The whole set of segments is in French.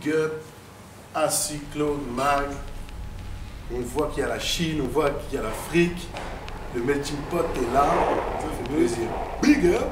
big up à Cyclone Mag. On voit qu'il y a la Chine, on voit qu'il y a l'Afrique. Le melting pot est là, ça fait plaisir. Big up.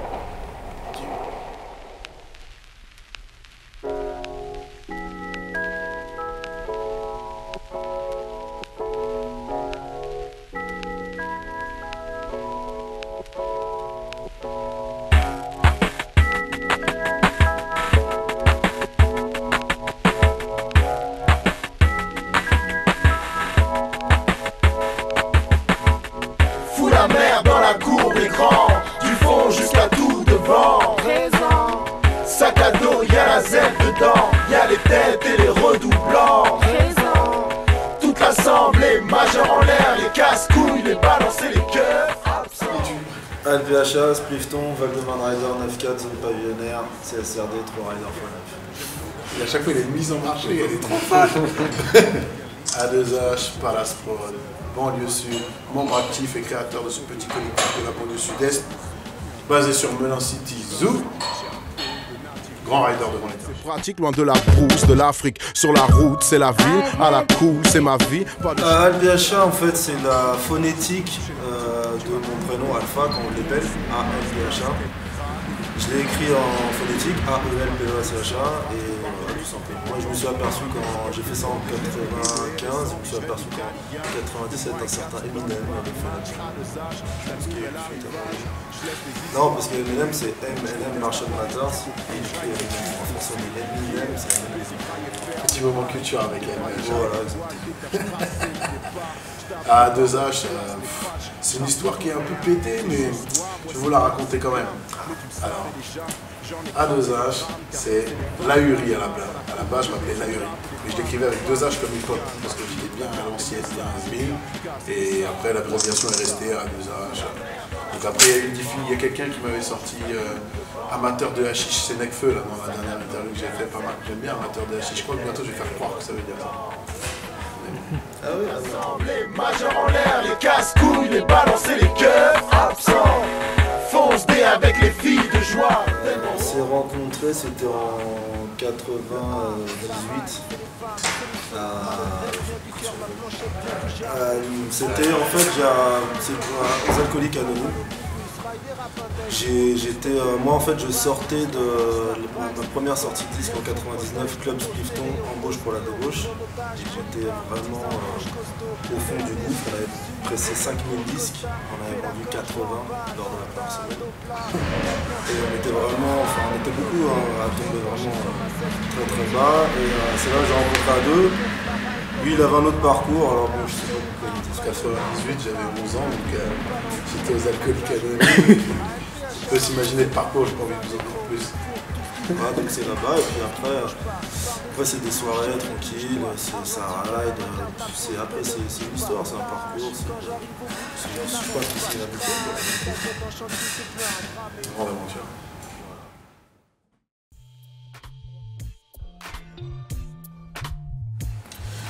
La mer dans la cour des grands, du fond jusqu'à tout devant. Présent. Sac à dos, y'a la zèle dedans, y'a les têtes et les redoublants. Présent. Toute l'assemblée, majeur en l'air, les casse-couilles, les balancer les cœurs. LVHA, Splifton, Valdeman Rider 9-4, zone pavillonnaire, CSRD, 3 Rider x9. Et à chaque fois, il est mis en marché, elle est trop fan. A2H, Palasport, banlieue sud, membre actif et créateur de ce petit collectif de la banlieue sud-est, basé sur Melun City Zoo. Grand rider devant l'État. Pratique loin de la brousse, de l'Afrique. Sur la route, c'est la ville. À la cool, c'est ma vie. LVHA, en fait, c'est la phonétique de mon prénom Alpha, quand on l'appelle, A-L-V-H-A. Je l'ai écrit en phonétique, A-E-L-P-E-A-C-H-A, et voilà, tout simplement. Moi, je me suis aperçu quand j'ai fait ça en 95, je me suis aperçu qu'en 97, un certain Eminem avait fait la Non, parce que Eminem, c'est M-N-M Marshall Matters, et j'écris Eminem. En français, on dit Eminem, c'est Eminem. Petit moment culture avec elle. Voilà, A2H, c'est une histoire qui est un peu pétée, mais je vais vous la raconter quand même. Alors, A2H, c'est l'ahuri à la base. À la base, je m'appelais l'ahuri. Mais je l'écrivais avec 2 H comme hip-hop, parce que j'étais bien à l'ancienne, bien à 1000. Et après, l'abréviation est restée à 2H. Donc après, il y a quelqu'un qui m'avait sorti amateur de hashish, c'est Necfeu, là, dans la dernière interview que j'ai fait. Pas mal, j'aime bien amateur de hashish. Je crois que bientôt, je vais faire croire que ça veut dire ça. Ah oui, Les majeurs en l'air, les casse-couilles, les balancer les cœurs absents. Fonce dé avec les filles de joie. on s'est rencontrés, c'était en 98. C'était en fait, c'est pour un alcoolique anonyme. Moi en fait je sortais de ma première sortie de disque en 99, Club Splifton, embauche pour la débauche. J'étais vraiment au fond du gouffre, on avait pressé 5000 disques, on avait vendu 80 lors de la première semaine. Et on était vraiment, on était beaucoup à tomber vraiment très très bas. Et c'est là que j'ai rencontré A2. Lui il avait un autre parcours, alors bon je sais pas pourquoi il était. En 98, j'avais 11 ans, donc j'étais aux alcooliques anonymes. On peut s'imaginer le parcours, j'ai pas envie de vous en dire plus. Voilà, donc c'est là-bas, et puis après c'est des soirées tranquilles, ça ride, après c'est une histoire, c'est un parcours, je sais pas si c'est la Grande aventure.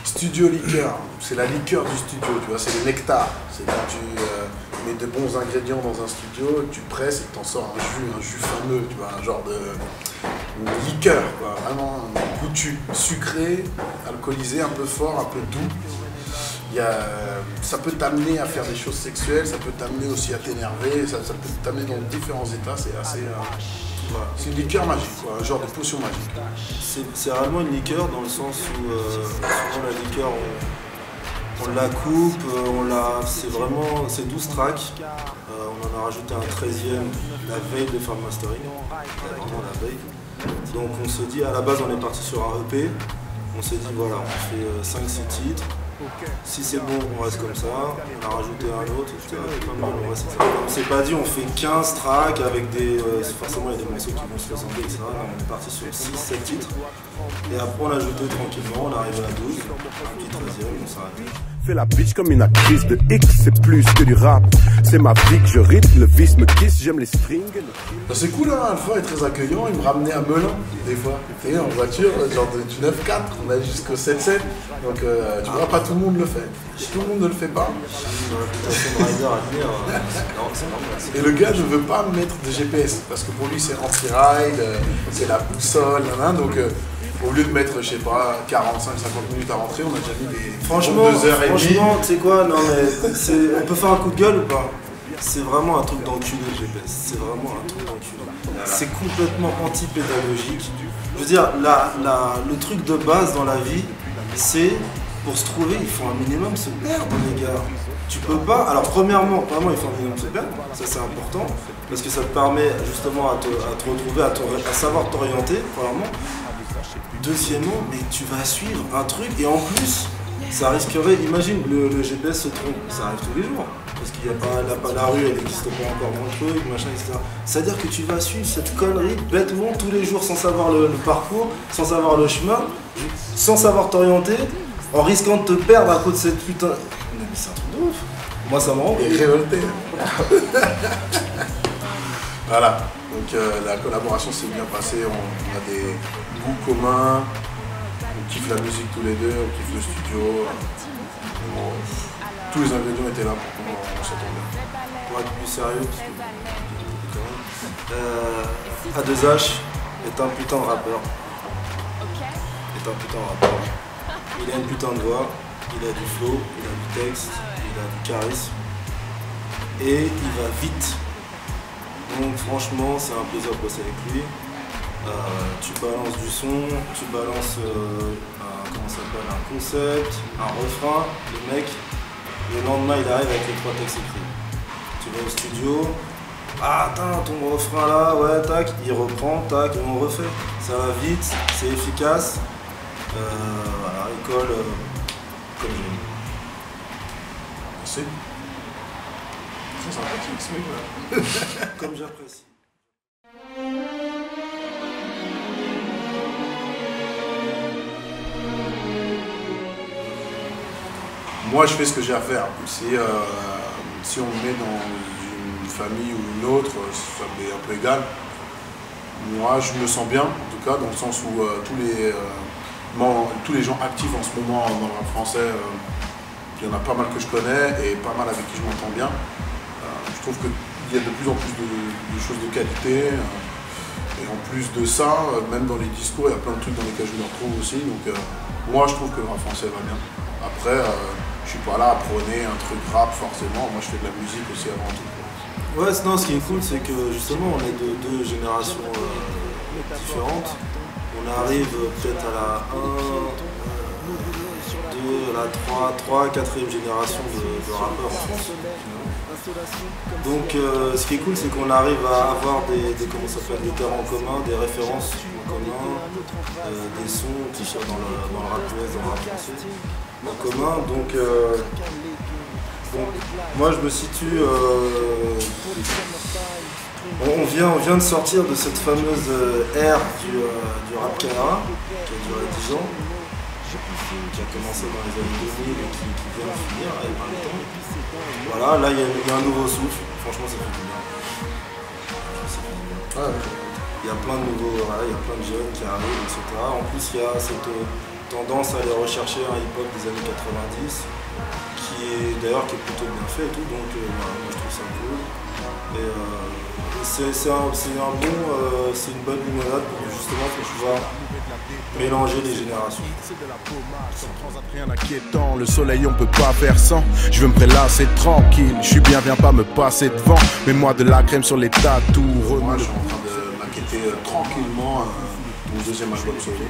Studio liqueur, c'est la liqueur du studio, tu vois, c'est le nectar. C'est quand tu mets de bons ingrédients dans un studio, tu presses et que t'en sors un jus fameux, tu vois, un genre de liqueur, quoi, vraiment goûtu, sucré, alcoolisé, un peu fort, un peu doux. Ça peut t'amener à faire des choses sexuelles, ça peut t'amener aussi à t'énerver, ça peut t'amener dans différents états, c'est assez... Voilà. C'est une liqueur magique, quoi, un genre de potion magique. C'est réellement une liqueur dans le sens où souvent la liqueur on la coupe, c'est 12 tracks, on en a rajouté un 13e la veille de Farm Mastering, vraiment la veille. Donc on se dit, à la base on est parti sur un EP, on s'est dit voilà on fait 5-6 titres. Si c'est bon, on reste comme ça. On a rajouté un autre, on s'est pas dit on fait 15 tracks avec des. Forcément, il y a des morceaux qui vont se ressembler, etc. Non, on est parti sur 6-7 titres. Et après, on a ajouté tranquillement, on arrive à 12, un petit 13e, on s'arrête. Fais la bitch comme une actrice de X, c'est plus que du rap. C'est ma vie que je rythme, le vice me kiss, j'aime les strings. C'est cool, hein, Alpha est très accueillant, il me ramenait à Melun, des fois. Tu sais, en voiture, genre du 9-4, on allait jusqu'au 7-7. Donc tu vois, pas tout le monde le fait. Tout le monde ne le fait pas. Et le gars ne veut pas mettre de GPS, parce que pour lui c'est anti-ride, c'est la boussole, donc Au lieu de mettre, je sais pas, 45-50 minutes à rentrer, on a déjà mis des Franchement, 2h30. tu sais quoi, non mais on peut faire un coup de gueule ou pas? C'est vraiment un truc d'enculé le GPS, c'est vraiment un truc d'enculé. C'est complètement anti-pédagogique. Je veux dire, le truc de base dans la vie, c'est pour se trouver, il faut un minimum se perdre les gars. Tu peux pas, alors premièrement il faut un minimum se perdre, ça c'est important, parce que ça te permet justement à te retrouver, à savoir t'orienter, premièrement. Deuxièmement, mais tu vas suivre un truc et en plus, ça risquerait, imagine le GPS se trompe, ça arrive tous les jours. Parce qu'il n'y a pas la rue, elle n'existe pas encore dans le truc, machin, etc. C'est-à-dire que tu vas suivre cette connerie bêtement tous les jours sans savoir le parcours, sans savoir le chemin, sans savoir t'orienter, en risquant de te perdre à cause de cette putain... Non mais c'est un truc de ouf. Moi ça me rend... Et révolté. Voilà, donc la collaboration s'est bien passée, on a des goûts communs, on kiffe la musique tous les deux, on kiffe le studio. Tous les ingrédients étaient là pour qu'on s'entende bien. Pour être plus sérieux, parce que A2H est un putain de rappeur. Il a une putain de voix, il a du flow, il a du texte, il a du charisme. Et il va vite. Donc franchement, c'est un plaisir de bosser avec lui. Tu balances du son, tu balances un concept, un refrain, le mec. Le lendemain, il arrive avec les 3 textes écrits. Tu vas au studio, ah attends, ton refrain là, ouais, tac, il reprend, tac, et on refait. Ça va vite, c'est efficace. Voilà, il colle comme j'ai dit. Merci. Très sympathique ce mec là. Comme j'apprécie. Moi, je fais ce que j'ai à faire. Si on me met dans une famille ou une autre, ça m'est un peu égal. Moi, je me sens bien, en tout cas, dans le sens où tous les gens actifs en ce moment dans le rap français, il y en a pas mal que je connais et pas mal avec qui je m'entends bien. Je trouve qu'il y a de plus en plus de choses de qualité. Et en plus de ça, même dans les discours, il y a plein de trucs dans lesquels je me retrouve aussi. Donc moi, je trouve que le rap français va bien. Après, je suis pas là à prôner un truc rap forcément. Moi, je fais de la musique aussi avant tout. Ouais, non, ce qui est cool, c'est que justement, on est de 2 générations différentes. On arrive peut-être à la 1, 2, la 3, 4e génération de rappeurs en France. Donc ce qui est cool, c'est qu'on arrive à avoir des terrains en commun, des références en commun, des sons qui soient dans le rap US, dans le rap français en commun. Donc moi je me situe... on vient de sortir de cette fameuse ère du rap Canara, qui a duré 10 ans, qui a commencé dans les années 2000 et qui vient de finir avec 20 ans. Voilà, là il y a un nouveau souffle, franchement ça fait du bien. Il y a plein de nouveaux, voilà, il y a plein de jeunes qui arrivent, etc. En plus il y a cette tendance à aller rechercher un hip-hop des années 90, qui est plutôt bien fait et tout, donc voilà, moi je trouve ça cool. Et c'est une bonne limonade pour justement pouvoir mélanger les générations. Rien d'inquiétant, le soleil on peut pas faire sans. Je veux me prélasser tranquille, je suis bien, viens pas me passer devant. Mets-moi de la crème sur les tatous. Moi je suis en train de maqueter tranquillement mon 2e album solo.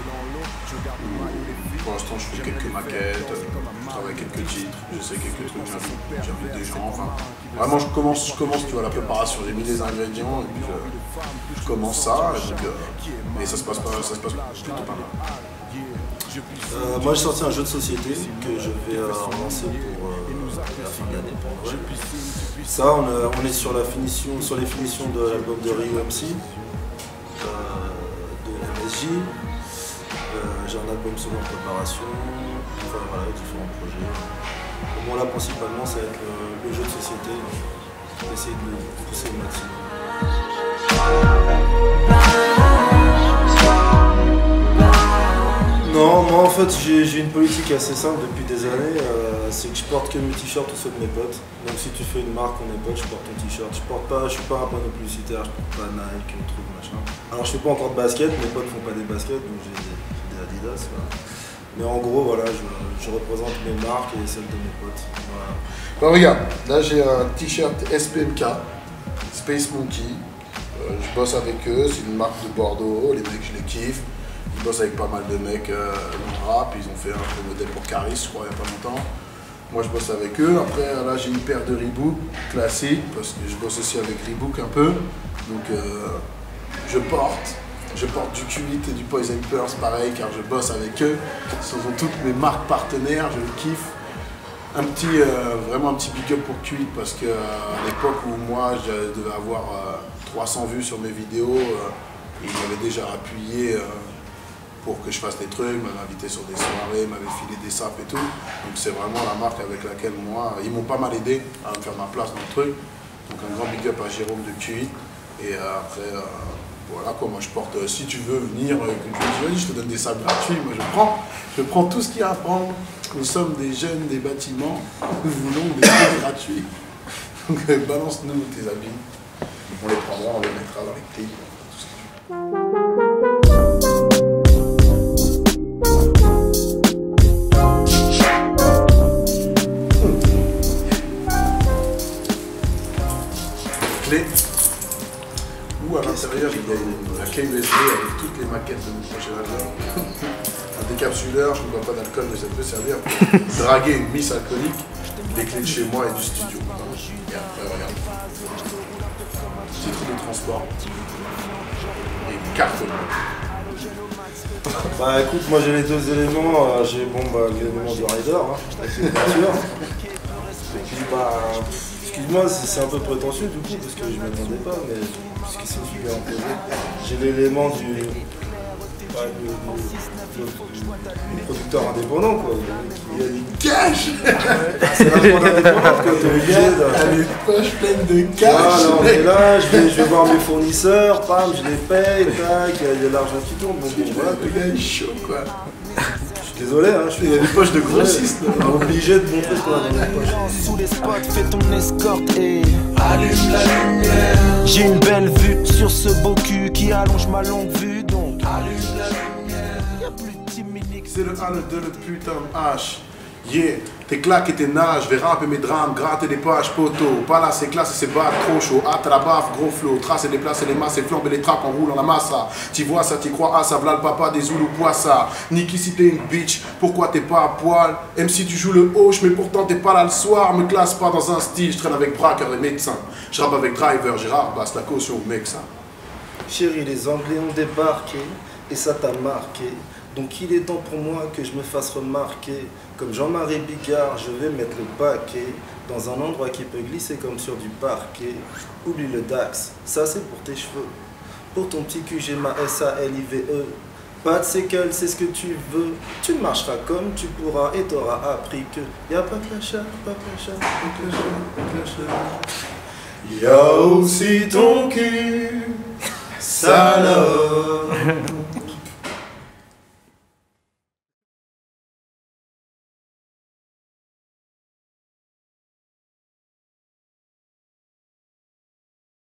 Pour l'instant je fais quelques maquettes, je travaille quelques titres, j'essaie quelques trucs, j'invite des gens. Enfin, vraiment je commence tu vois, la préparation, j'ai mis les ingrédients et puis je commence ça. Mais ça se passe plutôt pas mal. Moi j'ai sorti un jeu de société que je vais lancer pour la fin de l'année pour Noël. Ça on est sur les finitions de l'album de Rio MC, de MSJ. J'ai un album solo en préparation, enfin voilà, différents projets. Bon là principalement ça va être le jeu de société, essayer de le pousser au maximum. Non, moi en fait j'ai une politique assez simple depuis des années, c'est que je porte que mes t-shirts ou ceux de mes potes. Donc si tu fais une marque, on est potes, je porte ton t-shirt. Je suis pas un panneau publicitaire, je porte pas Nike, truc machin. Alors je fais pas encore de basket, mes potes font pas des baskets, donc j'ai des Adidas. Voilà. Mais en gros, voilà, je représente mes marques et celles de mes potes. Voilà. Bon, regarde, là j'ai un t-shirt SPMK, Space Monkey. Je bosse avec eux, c'est une marque de Bordeaux, les mecs je les kiffe. Ils bossent avec pas mal de mecs dans le rap, ils ont fait un modèle pour Caris, je crois, il n'y a pas longtemps. Moi je bosse avec eux. Après là j'ai une paire de Reebok classique, parce que je bosse aussi avec Reebok un peu. Donc je porte du Q8 et du Poison Purse pareil, car je bosse avec eux. Ce sont toutes mes marques partenaires, je le kiffe. Vraiment un petit big up pour Q8 parce qu'à l'époque où moi je devais avoir 300 vues sur mes vidéos, il m'avait déjà appuyé pour que je fasse des trucs, m'avait invité sur des soirées, m'avait filé des sapes et tout. Donc c'est vraiment la marque avec laquelle moi, ils m'ont pas mal aidé à me faire ma place dans le truc. Donc un grand big up à Jérôme de Q8. Et après, voilà quoi, moi je porte, si tu veux venir, je te donne des sapes gratuits, moi je prends tout ce qu'il y a à prendre. Nous sommes des jeunes des bâtiments, nous voulons des trucs gratuits. Donc balance-nous tes habits, on les prendra, on les mettra dans les clips, tout ce que tu veux. Clé, où à l'intérieur il y a la clé USB avec toutes les maquettes de mon prochain album. Un décapsuleur, je ne bois pas d'alcool, mais ça peut servir pour draguer une miss alcoolique, les clés de chez moi et du studio. Et après, regarde. Titre de transport. Et carte. Bah écoute, moi j'ai les deux éléments. J'ai l'élément du rider, avec les voitures. Et puis excuse-moi, c'est un peu prétentieux du coup, parce que je ne m'attendais pas, mais puisque c'est super imposé. J'ai l'élément du producteur indépendant quoi. Il y a une Cash. C'est la bande indépendante quoi, t'es obligé de... Elle a les poches pleines de cash. Ah non mais là je vais voir mes fournisseurs, pam, je les paye, tac, il y a de l'argent qui tourne, donc bon voilà. Le gars est chaud quoi. Je suis désolé, hein, Il y a des poches de grossiste. On est obligé de montrer ce qu'on a dans les poches. Sous les spots, fais ton escorte et allume la lumière. J'ai une belle vue sur ce beau cul qui allonge ma longue vue, donc allume la lumière. Y'a plus de timide. C'est le A, le 2, le putain de H. Yeah, tes claques et tes nages, vais rapper mes drames, gratter des pages, poteau. Pas là, c'est classe et c'est bas, trop chaud. Hâte à la baffe, gros flow. Tracer, déplacer les masses et flamber les tracks en roulant la massa. T'y vois ça, t'y crois, ah ça, v'là le papa des Zoulous poissa. Niki si t'es une bitch, pourquoi t'es pas à poil? Même si tu joues le hoche, mais pourtant t'es pas là le soir. Me classe pas dans un style, je traîne avec braqueur et médecin. Je rappe avec driver, Gérard basse la caution au mec ça. Chérie, les Anglais ont débarqué et ça t'a marqué. Donc il est temps pour moi que je me fasse remarquer. Comme Jean-Marie Bigard, je vais mettre le paquet dans un endroit qui peut glisser comme sur du parquet. Oublie le Dax, ça c'est pour tes cheveux. Pour ton petit cul, j'ai ma SALIVE. Pas de séquelles, c'est ce que tu veux. Tu marcheras comme tu pourras et t'auras appris que y'a pas que la chatte, pas que la chatte, pas que la chatte, pas que la chatte. Y'a aussi ton cul, salope.